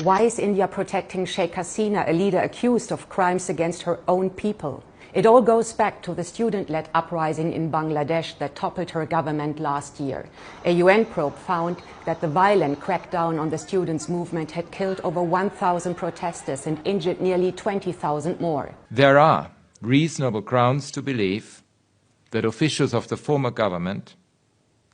Why is India protecting Sheikh Hasina, a leader accused of crimes against her own people? It all goes back to the student-led uprising in Bangladesh that toppled her government last year. A UN probe found that the violent crackdown on the students' movement had killed over 1,000 protesters and injured nearly 20,000 more. There are reasonable grounds to believe that officials of the former government,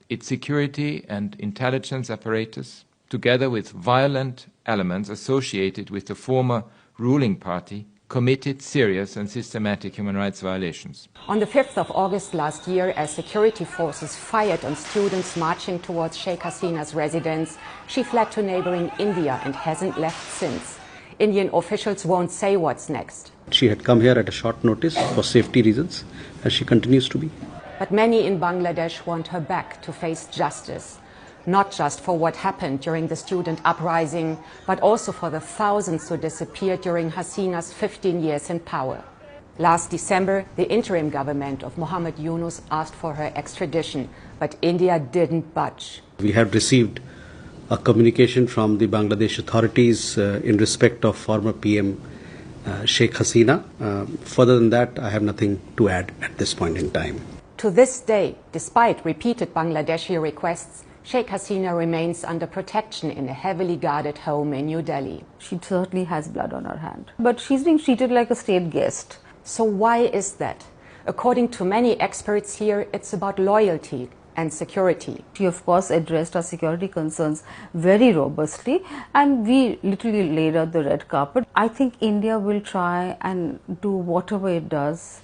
its security and intelligence apparatus, together with violent elements associated with the former ruling party, committed serious and systematic human rights violations. On the 5th of August last year, as security forces fired on students marching towards Sheikh Hasina's residence, she fled to neighboring India and hasn't left since. Indian officials won't say what's next. She had come here at a short notice for safety reasons, and she continues to be. But many in Bangladesh want her back to face justice. Not just for what happened during the student uprising, but also for the thousands who disappeared during Hasina's 15 years in power. Last December, the interim government of Mohammed Yunus asked for her extradition, but India didn't budge. We have received a communication from the Bangladesh authorities in respect of former PM Sheikh Hasina. Further than that, I have nothing to add at this point in time. To this day, despite repeated Bangladeshi requests, Sheikh Hasina remains under protection in a heavily guarded home in New Delhi. She certainly has blood on her hand, but she's being treated like a state guest. So why is that? According to many experts here, it's about loyalty and security. She of course addressed our security concerns very robustly, and we literally laid out the red carpet. I think India will try and do whatever it does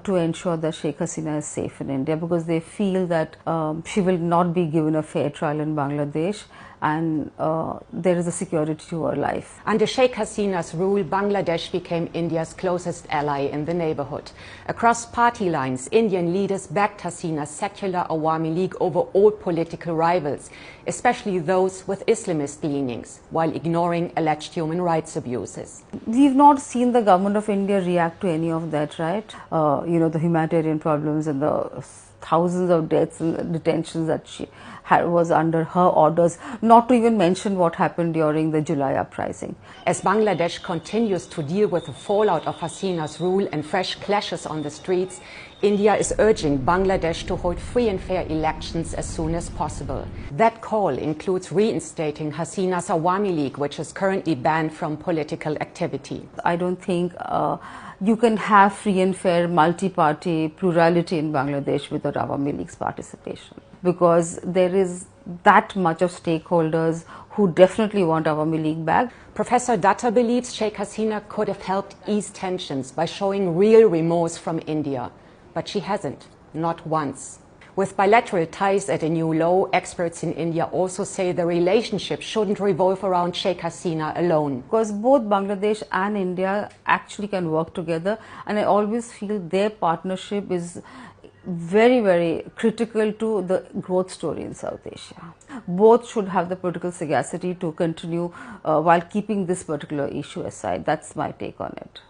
to ensure that Sheikh Hasina is safe in India, because they feel that she will not be given a fair trial in Bangladesh, and there is a security to her life. Under Sheikh Hasina's rule, Bangladesh became India's closest ally in the neighborhood. Across party lines, Indian leaders backed Hasina's secular Awami League over all political rivals, especially those with Islamist leanings, while ignoring alleged human rights abuses. We've not seen the government of India react to any of that, right? The humanitarian problems and the thousands of deaths and detentions that she was under her orders, not to even mention what happened during the July uprising. As Bangladesh continues to deal with the fallout of Hasina's rule and fresh clashes on the streets, India is urging Bangladesh to hold free and fair elections as soon as possible. That call includes reinstating Hasina's Awami League, which is currently banned from political activity. I don't think you can have free and fair multi-party plurality in Bangladesh without Awami League's participation, because there is that much of stakeholders who definitely want Awami League back. Professor Datta believes Sheikh Hasina could have helped ease tensions by showing real remorse from India, but she hasn't, not once. With bilateral ties at a new low, experts in India also say the relationship shouldn't revolve around Sheikh Hasina alone. Because both Bangladesh and India actually can work together, and I always feel their partnership is very, very critical to the growth story in South Asia. Both should have the political sagacity to continue while keeping this particular issue aside. That's my take on it.